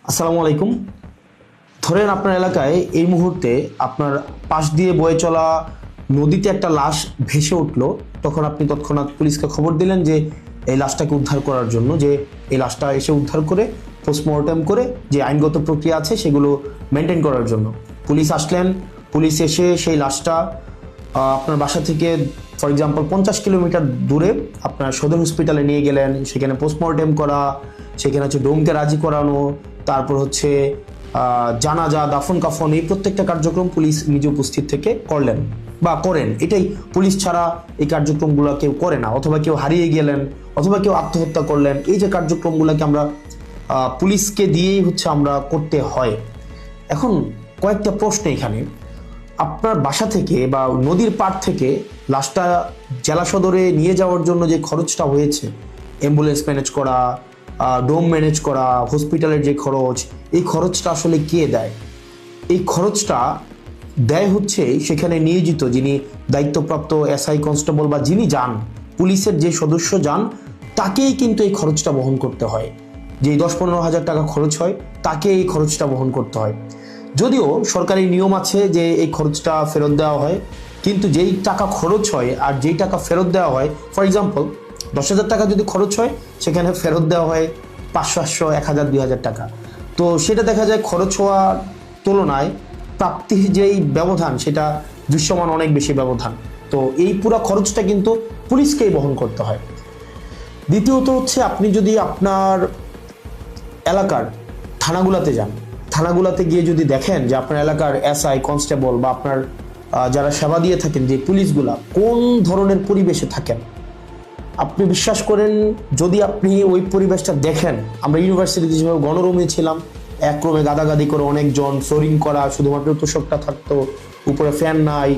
আসসালামু আলাইকুম। ধরেন আপনার এলাকায় এই মুহূর্তে আপনার পাশ দিয়ে বয়ে চলা নদীতে একটা লাশ ভেসে উঠলো। তখন আপনি তৎক্ষণাৎ পুলিশকে খবর দিলেন যে এই লাশটাকে উদ্ধার করার জন্য, যে এই লাশটা এসে উদ্ধার করে পোস্টমর্টেম করে যে আইনগত প্রক্রিয়া আছে সেগুলো মেনটেন করার জন্য পুলিশ আসলেন। পুলিশ এসে সেই লাশটা আপনার বাসা থেকে ফর এক্সাম্পল 50 কিলোমিটার দূরে আপনার সদর হসপিটালে নিয়ে গেলেন। সেখানে পোস্টমর্টেম করা, সেখানে হচ্ছে ডোমকে রাজি করানো, তারপর হচ্ছে জানাজা, দাফন কাফন, এই প্রত্যেকটা কার্যক্রম পুলিশ নিজে উপস্থিত থেকে করলেন বা করেন। এটাই, পুলিশ ছাড়া এই কার্যক্রমগুলো কেউ করে না। অথবা কেউ হারিয়ে গেলেন, অথবা কেউ আত্মহত্যা করলেন, এই যে কার্যক্রমগুলোকে আমরা পুলিশকে দিয়েই হচ্ছে আমরা করতে হয়। এখন কয়েকটা প্রশ্ন এখানে। আপনার বাসা থেকে বা নদীর পাড় থেকে লাশটা জেলা সদরে নিয়ে যাওয়ার জন্য যে খরচটা হয়েছে, অ্যাম্বুলেন্স ম্যানেজ করা, ডোম ম্যানেজ করা, হসপিটালের যে খরচ, এই খরচটা আসলে কে দেয়? এই খরচটা দেয় হচ্ছে সেখানে নিয়োজিত যিনি দায়িত্বপ্রাপ্ত এসআই, কনস্টেবল বা যিনি যান, পুলিশের যে সদস্য যান, তাকেই কিন্তু এই খরচটা বহন করতে হয়। যে 10-15 হাজার টাকা খরচ হয়, তাকে এই খরচটা বহন করতে হয়। যদিও সরকারি নিয়ম আছে যে এই খরচটা ফেরত দেওয়া হয়, কিন্তু যেই টাকা খরচ হয় আর যেই টাকা ফেরত দেওয়া হয়, ফর এক্সাম্পল 10,000 টাকা যদি খরচ হয়, সেখানে ফেরত দেওয়া হয় 500, 800, 1000, 2000 টাকা। তো সেটা দেখা যায় খরচ হওয়ার তুলনায় প্রাপ্তির যেই ব্যবধান, সেটা দৃশ্যমান অনেক বেশি ব্যবধান। তো এই পুরো খরচটা কিন্তু পুলিশকেই বহন করতে হয়। দ্বিতীয়ত হচ্ছে, আপনি যদি আপনার এলাকার থানাগুলাতে যান, থানাগুলাতে গিয়ে যদি দেখেন যে আপনার এলাকার এসআই, কনস্টেবল বা আপনার যারা সেবা দিয়ে থাকেন যে পুলিশগুলা কোন ধরনের পরিবেশে থাকেন, আপনি বিশ্বাস করেন, যদি আপনি ওই পরিবেশটা দেখেন, আমরা ইউনিভার্সিটিতে যেভাবে গণরুমে ছিলাম, এক রুমে গাদাগাদি করে অনেকজন, ফ্লোরিং করা, শুধুমাত্র তোষকটা থাকতো, উপরে ফ্যান নাই,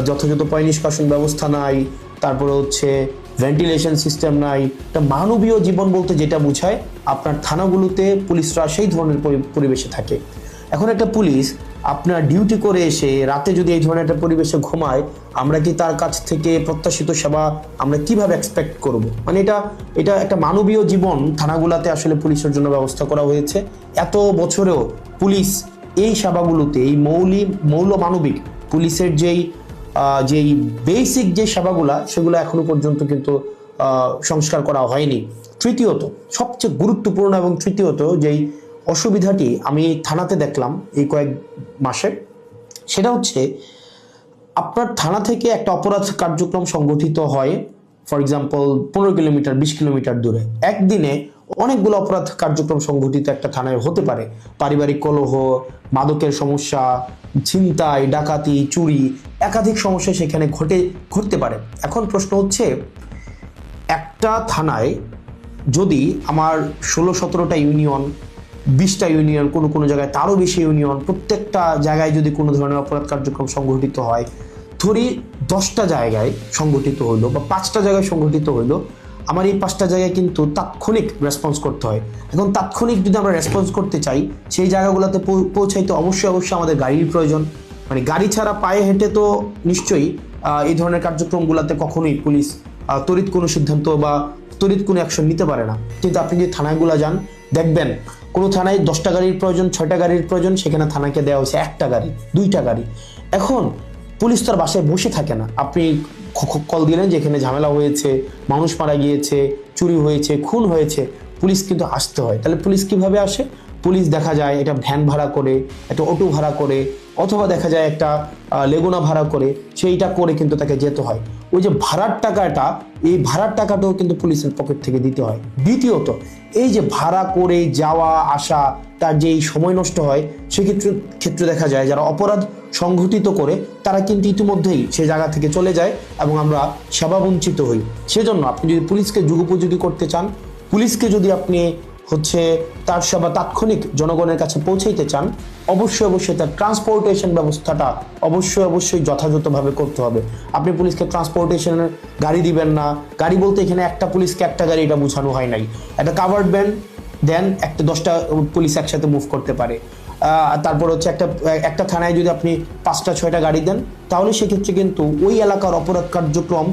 যথাযথ পয় নিষ্কাশন ব্যবস্থা নাই, তারপরে হচ্ছে ভেন্টিলেশন সিস্টেম নাই। একটা মানবীয় জীবন বলতে যেটা বোঝায়, আপনার থানাগুলোতে পুলিশরা সেই ধরনের পরিবেশে থাকে। এখন একটা পুলিশ আপনার ডিউটি করে এসে রাতে যদি এই ধরনের একটা পরিবেশে ঘুমায়, আমরা কি তার কাছ থেকে প্রত্যাশিত সেবা আমরা কিভাবে এক্সপেক্ট করব? মানে এটা এটা একটা মানবীয় জীবন থানাগুলোতে আসলে পুলিশের জন্য ব্যবস্থা করা হয়েছে। এত বছরেও পুলিশ এই সেবাগুলোতে, এই মৌল মানবিক পুলিশের যেই বেসিক যে সেবাগুলা, সেগুলো এখনো পর্যন্ত কিন্তু সংস্কার করা হয়নি। তৃতীয়ত, সবচেয়ে গুরুত্বপূর্ণ এবং তৃতীয়ত যেই অসুবিধাটি আমি থানাতে দেখলাম এই কয়েক মাসে, সেটা হচ্ছে আপনার থানা থেকে একটা অপরাধ কার্যক্রম সংগঠিত হয়, ফর এক্সাম্পল 15 কিলোমিটার, 20 কিলোমিটার দূরে। একদিনে অনেকগুলো অপরাধ কার্যক্রম সংগঠিত একটা থানায় হতে পারে। পারিবারিক কলহ, মাদকের সমস্যা, ছিনতাই, ডাকাতি, চুরি, একাধিক সমস্যা সেখানে ঘটতে পারে। এখন প্রশ্ন হচ্ছে, একটা থানায় যদি আমার 16-17টা ইউনিয়ন, 20টা ইউনিয়ন, কোনো কোনো জায়গায় তারও বেশি ইউনিয়ন, প্রত্যেকটা জায়গায় যদি কোনো ধরনের অপরাধ কার্যক্রম সংঘটিত হয়, ধরি 10টা জায়গায় সংঘটিত হইলো বা 5টা জায়গায় সংঘটিত হইলো, আমার এই 5টা জায়গায় কিন্তু তাৎক্ষণিক রেসপন্স করতে হয়। এখন তাৎক্ষণিক যদি আমরা রেসপন্স করতে চাই, সেই জায়গাগুলোতে পৌঁছাইতে অবশ্যই আমাদের গাড়ির প্রয়োজন। মানে গাড়ি ছাড়া পায়ে হেঁটে তো নিশ্চয়ই এই ধরনের কার্যক্রমগুলোতে কখনোই পুলিশ তড়িৎ কোনো সিদ্ধান্ত বা তড়িৎ কোনো অ্যাকশন নিতে পারে না। কিন্তু আপনি যদি থানাগুলো যান, দেখবেন কোনো থানায় 10টা গাড়ির প্রয়োজন, 6টা গাড়ির প্রয়োজন, সেখানে থানাকে দেওয়া হয়েছে 1টা গাড়ি, 2টা গাড়ি। এখন পুলিশ তার বাসায় বসে থাকে না। আপনি কল দিলেন যে এখানে ঝামেলা হয়েছে, মানুষ মারা গিয়েছে, চুরি হয়েছে, খুন হয়েছে, পুলিশ কিন্তু আসতে হয়। তাহলে পুলিশ কিভাবে আসে? পুলিশ দেখা যায় এটা ভ্যান ভাড়া করে, একটা অটো ভাড়া করে, অথবা দেখা যায় একটা লেগুনা ভাড়া করে, সেইটা করে কিন্তু তাকে যেতে হয়। ওই যে ভাড়ার টাকাটা, এই ভাড়ার টাকাটাও কিন্তু পুলিশের পকেট থেকে দিতে হয়। দ্বিতীয়ত, এই যে ভাড়া করে যাওয়া আসা, তার যে এই সময় নষ্ট হয়, সেক্ষেত্রে দেখা যায় যারা অপরাধ সংঘটিত করে, তারা কিন্তু ইতিমধ্যেই সে জায়গা থেকে চলে যায় এবং আমরা সেবা বঞ্চিত হই। সেজন্য আপনি যদি পুলিশকে যুগোপযোগী করতে চান, পুলিশকে যদি আপনি হচ্ছে তার সেবা তাৎক্ষণিক জনগণের কাছে পৌঁছাইতে চান, অবশ্যই তার ট্রান্সপোর্টেশন ব্যবস্থাটা অবশ্যই যথাযথভাবে করতে হবে। আপনি পুলিশকে ট্রান্সপোর্টেশনের গাড়ি দিবেন না। গাড়ি বলতে এখানে একটা পুলিশকে একটা গাড়ি, এটা বোঝানো হয় নাই। একটা কাভার্ড ভ্যান দেন, একটা 10টা পুলিশ একসাথে মুভ করতে পারে। তারপর হচ্ছে একটা থানায় যদি আপনি 5টা 6টা গাড়ি দেন, তাহলে সেক্ষেত্রে কিন্তু ওই এলাকার অপরাধ কার্যক্রম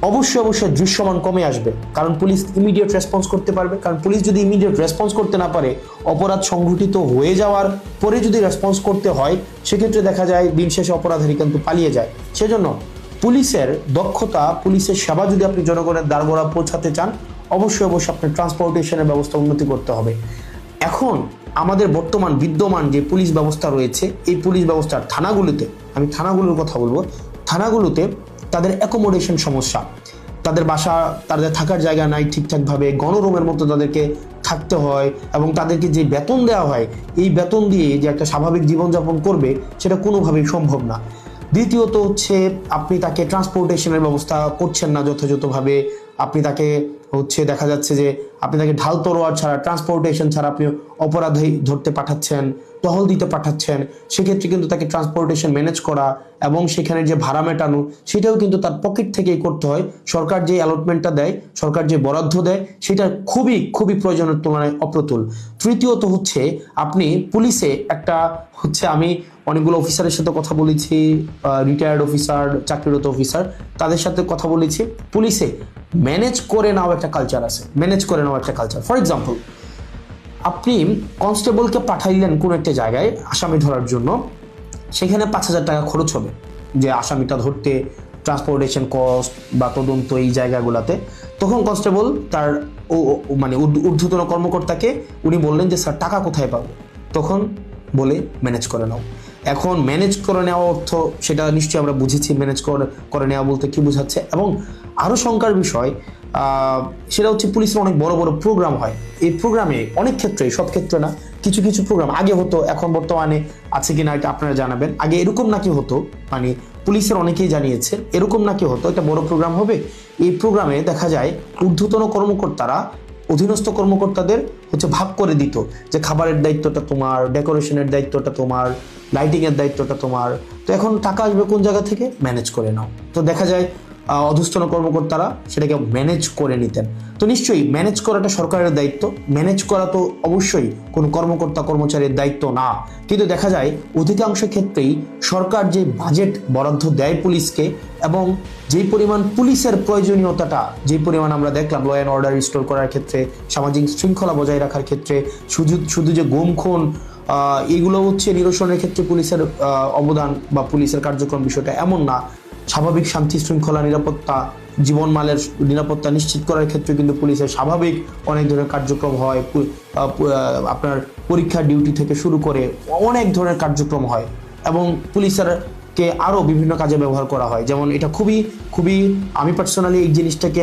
অবশ্যই দৃশ্যমান কমে আসবে, কারণ পুলিশ ইমিডিয়েট রেসপন্স করতে পারবে। কারণ পুলিশ যদি ইমিডিয়েট রেসপন্স করতে না পারে, অপরাধ সংঘটিত হয়ে যাওয়ার পরে যদি রেসপন্স করতে হয়, সেক্ষেত্রে দেখা যায় দিন শেষে অপরাধী কিন্তু পালিয়ে যায়। সেজন্য পুলিশের দক্ষতা, পুলিশের সেবা যদি আপনি জনগণের দ্বারগোড়া পৌঁছাতে চান, অবশ্যই আপনার ট্রান্সপোর্টেশনের ব্যবস্থা উন্নতি করতে হবে। এখন আমাদের বর্তমান বিদ্যমান যে পুলিশ ব্যবস্থা রয়েছে, এই পুলিশ ব্যবস্থার থানাগুলোতে, আমি থানাগুলোর কথা বলবো, থানাগুলোতে তাদের অ্যাকোমোডেশন সমস্যা, তাদের বাসা, তাদের থাকার জায়গা নাই ঠিকঠাকভাবে, গণরুমের মতো তাদেরকে থাকতে হয়, এবং তাদেরকে যে বেতন দেওয়া হয়, এই বেতন দিয়ে যে একটা স্বাভাবিক জীবনযাপন করবে, সেটা কোনোভাবেই সম্ভব না। দ্বিতীয়ত হচ্ছে আপনি তাকে ট্রান্সপোর্টেশনের ব্যবস্থা করছেন না যথাযথভাবে। আপনি তাকে দেখা যাচ্ছে যে আপনি তাকে ঢাল তরোয়ার ছাড়া, ট্রান্সপোর্টেশন ছাড়া আপনি অপরাধী ধরতে পাঠাচ্ছেন, টহল দিতে পাঠাচ্ছেন। সেক্ষেত্রে কিন্তু তাকে ট্রান্সপোর্টেশন ম্যানেজ করা এবং সেখানে যে ভাড়া মেটানো, সেটাও কিন্তু তার পকেট থেকেই করতে হয়। সরকার যে অ্যালটমেন্টটা দেয়, সরকার যে বরাদ্দ দেয়, সেটা খুবই প্রয়োজনের তুলনায় অপ্রতুল। তৃতীয়ত হচ্ছে আপনি পুলিশে একটা আমি অনেকগুলো অফিসারের সাথে কথা বলেছি, রিটায়ার্ড অফিসার, চাকরিরত অফিসার, তাদের সাথে কথা বলেছি। পুলিশে ম্যানেজ করে নেওয়া একটা কালচার আছে, ম্যানেজ করে নেওয়া একটা কালচার। ফর এক্সাম্পল, আপনি কনস্টেবলকে পাঠাইলেন কোন একটা জায়গায় আসামি ধরার জন্য, সেখানে 5,000 টাকা খরচ হবে যে আসামিটা ধরতে, ট্রান্সপোর্টেশন কস্ট বা তদন্ত এই জায়গাগুলোতে। তখন কনস্টেবল তার ঊর্ধ্বতন কর্মকর্তাকে উনি বললেন যে স্যার টাকা কোথায় পাবো? তখন বলে ম্যানেজ করে নাও। এখন ম্যানেজ করে নেওয়া অর্থ, সেটা নিশ্চয়ই আমরা বুঝেছি ম্যানেজ করে নেওয়া বলতে কি বোঝাচ্ছে। এবং আরও শঙ্কার বিষয় সেটা হচ্ছে পুলিশের অনেক বড় বড় প্রোগ্রাম হয়। এই প্রোগ্রামে অনেক ক্ষেত্রে, সব ক্ষেত্রে না, কিছু কিছু প্রোগ্রাম আগে হতো, এখন বর্তমানে আছে কিনা এটা আপনারা জানাবেন। আগে এরকম নাকি হতো, পুলিশের অনেকেই জানিয়েছে এরকম নাকি হতো, একটা বড় প্রোগ্রাম হবে, এই প্রোগ্রামে দেখা যায় ঊর্ধ্বতন কর্মকর্তারা অধীনস্থ কর্মকর্তাদের ভাগ করে দিত যে খাবারের দায়িত্বটা তোমার, ডেকোরেশনের দায়িত্বটা তোমার, লাইটিং এর দায়িত্বটা তোমার। তো এখন টাকা আসবে কোন জায়গা থেকে? ম্যানেজ করে নাও। তো দেখা যায় অধস্তন কর্মকর্তারা সেটাকে ম্যানেজ করে নিতেন। তো নিশ্চয়ই ম্যানেজ করাটা সরকারের দায়িত্ব, ম্যানেজ করা তো অবশ্যই কোনো কর্মকর্তা কর্মচারীর দায়িত্ব না। কিন্তু দেখা যায় অধিকাংশ ক্ষেত্রেই সরকার যে বাজেট বরাদ্দ দেয় পুলিশকে, এবং যেই পরিমাণ পুলিশের প্রয়োজনীয়তাটা, যেই পরিমাণ আমরা দেখলাম ল অ্যান্ড অর্ডার রিস্টোর করার ক্ষেত্রে, সামাজিক শৃঙ্খলা বজায় রাখার ক্ষেত্রে, শুধু যে গুম খুন এগুলো নিরসনের ক্ষেত্রে পুলিশের অবদান বা পুলিশের কার্যক্রম বিষয়টা এমন না। স্বাভাবিক শান্তি শৃঙ্খলা, নিরাপত্তা, জীবনমালের নিরাপত্তা নিশ্চিত করার ক্ষেত্রে কিন্তু পুলিশের স্বাভাবিক অনেক ধরনের কার্যক্রম হয়। আপনার পরীক্ষার ডিউটি থেকে শুরু করে অনেক ধরনের কার্যক্রম হয়, এবং পুলিশকে আরও বিভিন্ন কাজে ব্যবহার করা হয়। যেমন এটা খুবই আমি পার্সোনালি এই জিনিসটাকে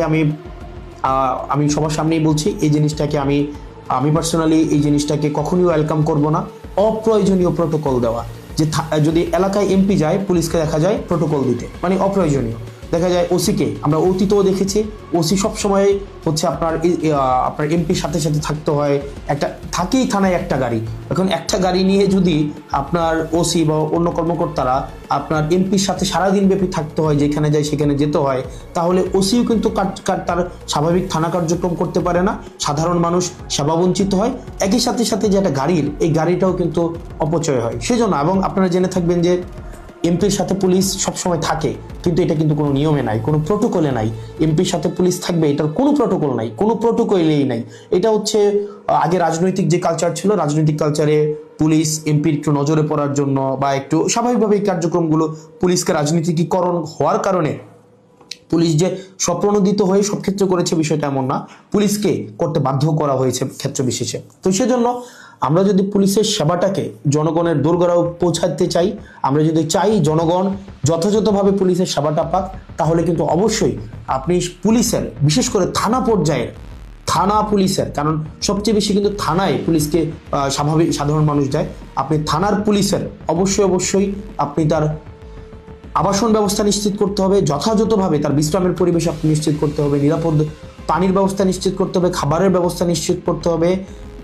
আমি সবার সামনেই বলছি, এই জিনিসটাকে আমি পার্সোনালি এই জিনিসটাকে কখনোই ওয়েলকাম করব না। অপ্রয়োজনীয় প্রোটোকল দেওয়া, যে যদি এলাকায় এমপি যায়, পুলিশকে দেখা যায় প্রোটোকল দিতে, অপ্রয়োজনীয়। দেখা যায় ওসিকে আমরা অতীতেও দেখেছি, ওসি সবসময় আপনার এমপির সাথে সাথে থাকতে হয়, থাকেই থানায় একটা গাড়ি। এখন একটা গাড়ি নিয়ে যদি আপনার ওসি বা অন্য কর্মকর্তারা আপনার এমপির সাথে সারাদিন ব্যাপী থাকতে হয়, যেখানে যায় সেখানে যেতে হয়, তাহলে ওসিও কিন্তু তার স্বাভাবিক থানা কার্যক্রম করতে পারে না, সাধারণ মানুষ সেবা বঞ্চিত হয়। একই সাথে যে একটা গাড়ির, এই গাড়িটাও কিন্তু অপচয় হয়। সেজন্য, এবং আপনারা জেনে থাকবেন যে এমপির সাথে পুলিশ সবসময় থাকে, কিন্তু এটা কিন্তু কোনো নিয়মে নাই, কোনো প্রোটোকলে নাই। এমপির সাথে পুলিশ থাকবে, এটার কোনো প্রোটোকল নাই, কোনো প্রোটোকলেই নাই। এটা আগে রাজনৈতিক যে কালচার ছিল, রাজনৈতিক কালচারে পুলিশ এমপির একটু নজরে পড়ার জন্য বা একটু স্বাভাবিকভাবে এই কার্যক্রমগুলো, পুলিশকে রাজনীতিকীকরণ হওয়ার কারণে পুলিশ যে স্বপ্রণোদিত হয়ে সব ক্ষেত্রে করেছে বিষয়টা এমন না, পুলিশকে করতে বাধ্য করা হয়েছে ক্ষেত্র বিশেষে। তো সেজন্য আমরা যদি পুলিশের সেবাটাকে জনগণের দোরগোড়ায় পৌঁছাতে চাই, আমরা যদি চাই জনগণ যথাযথভাবে পুলিশের সেবাটা পাক, তাহলে কিন্তু অবশ্যই আপনি পুলিশের, বিশেষ করে থানা পর্যায়ের থানা পুলিশের, কারণ সবচেয়ে বেশি কিন্তু থানায় পুলিশকে সাধারণ মানুষ যায়, আপনি থানার পুলিশের অবশ্যই আপনি তার আবাসন ব্যবস্থা নিশ্চিত করতে হবে, যথাযথভাবে তার বিশ্রামের পরিবেশ আপনি নিশ্চিত করতে হবে, নিরাপদ পানির ব্যবস্থা নিশ্চিত করতে হবে, খাবারের ব্যবস্থা নিশ্চিত করতে হবে,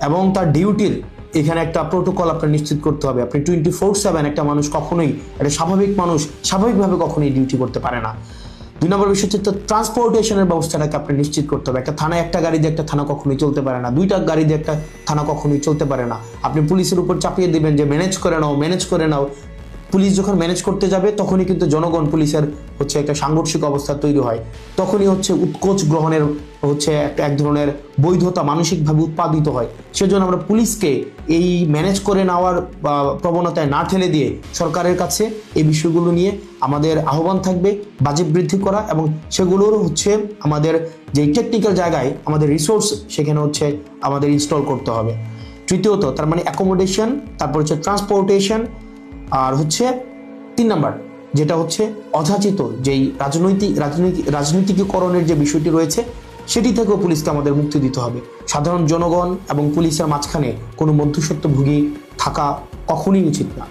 এবং তার ডিউটির এখানে একটা প্রোটোকল আপনার নিশ্চিত করতে হবে। আপনি 24/7 একটা মানুষ কখনোই, একটা স্বাভাবিক মানুষ স্বাভাবিকভাবে কখনোই ডিউটি করতে পারে না। 2 নম্বর বিষয় হচ্ছে ট্রান্সপোর্টেশনের ব্যবস্থাটাকে আপনি নিশ্চিত করতে হবে। একটা থানায় একটা গাড়ি দিয়ে একটা থানা কখনোই চলতে পারে না, 2টা গাড়ি দিয়ে একটা থানা কখনোই চলতে পারে না। আপনি পুলিশের উপর চাপিয়ে দিবেন যে ম্যানেজ করে নাও, পুলিশ যখন ম্যানেজ করতে যাবে তখনই কিন্তু জনগণ পুলিশের হচ্ছে একটা সাংঘর্ষিক অবস্থা তৈরি হয়, তখনই হচ্ছে উৎকোচ গ্রহণের হচ্ছে এক ধরনের বৈধতা মানসিকভাবে উৎপাদিত হয়। সেজন্য আমরা পুলিশকে এই ম্যানেজ করে নেওয়ার প্রবণতায় না ঠেলে দিয়ে সরকারের কাছে এই বিষয়গুলো নিয়ে আমাদের আহ্বান থাকবে বাজেট বৃদ্ধি করা, এবং সেগুলোর হচ্ছে আমাদের যে টেকনিক্যাল জায়গায় আমাদের রিসোর্স সেখানে হচ্ছে আমাদের ইনস্টল করতে হবে। তৃতীয়ত তার মানে অ্যাকোমোডেশন, তারপর হচ্ছে ট্রান্সপোর্টেশন, আর হচ্ছে 3 নাম্বার যেটা হচ্ছে অযাচিত যেই রাজনীতিকীকরণের যে বিষয়টি রয়েছে সেটি থেকেও পুলিশকে আমাদের মুক্তি দিতে হবে। সাধারণ জনগণ এবং পুলিশের মাঝখানে কোনো মধ্যস্বত্বভোগী থাকা কখনোই উচিত না।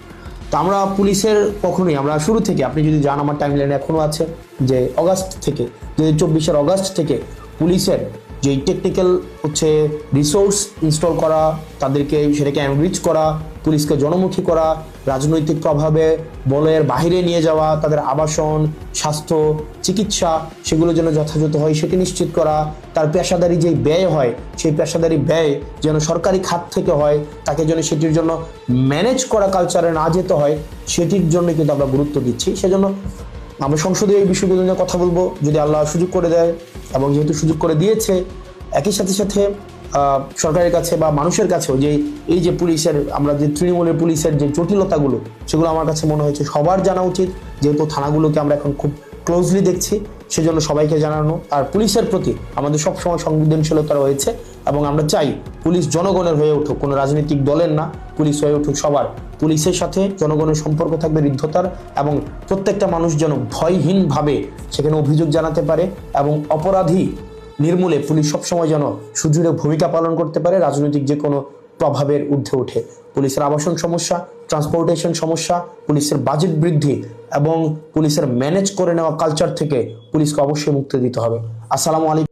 তো আমরা পুলিশের কখনোই, আমরা শুরু থেকে, আপনি যদি যান আমার টাইমলাইনে এখনো আছে যে অগাস্ট থেকে 2024 অগাস্ট থেকে পুলিশের যেই টেকনিক্যাল হচ্ছে রিসোর্স ইনস্টল করা, তাদেরকে সেটাকে এনরিচ করা, পুলিশকে জনমুখী করা, রাজনৈতিক প্রভাবে বলের বাহিরে নিয়ে যাওয়া, তাদের আবাসন, স্বাস্থ্য, চিকিৎসা সেগুলো যেন যথাযথ হয় সেটি নিশ্চিত করা, তার পেশাদারি যেই ব্যয় হয় সেই পেশাদারি ব্যয় যেন সরকারি খাত থেকে হয়, তাকে যেন সেটির জন্য ম্যানেজ করা কালচারে না যেতে হয়, সেটির জন্য কিন্তু আমরা গুরুত্ব দিচ্ছি। সেজন্য আমরা সংসদে এই বিষয়গুলো নিয়ে কথা বলবো যদি আল্লাহ সুযোগ করে দেয়, এবং যেহেতু সুযোগ করে দিয়েছে একই সাথে সাথে সরকারের কাছে বা মানুষের কাছেও যে এই যে পুলিশের, আমরা যে তৃণমূলের পুলিশের যে জটিলতাগুলো সেগুলো আমার কাছে মনে হয়েছে সবার জানা উচিত, যেহেতু থানাগুলোকে আমরা এখন খুব ক্লোজলি দেখছি, সেজন্য সবাইকে জানানো। আর পুলিশের প্রতি আমাদের সবসময় সংবেদনশীলতা রয়েছে, এবং আমরা চাই পুলিশ জনগণের হয়ে উঠুক, কোনো রাজনৈতিক দলের না, পুলিশ হয়ে উঠুক সবার। পুলিশের সাথে জনগণের সম্পর্ক থাকবে হৃদ্যতার, এবং প্রত্যেকটা মানুষ যেন ভয়হীনভাবে সেখানে অভিযোগ জানাতে পারে, এবং অপরাধী নির্মূলে পুলিশ সবসময় যেন সুদৃঢ় ভূমিকা পালন করতে পারে রাজনৈতিক যে কোনো প্রভাবের ঊর্ধ্বে উঠে। পুলিশের আবাসন সমস্যা, ট্রান্সপোর্টেশন সমস্যা, পুলিশের বাজেট বৃদ্ধি এবং পুলিশের ম্যানেজ করে নেওয়া কালচার থেকে পুলিশকে অবশ্যই মুক্তি দিতে হবে। আসসালামু আলাইকুম।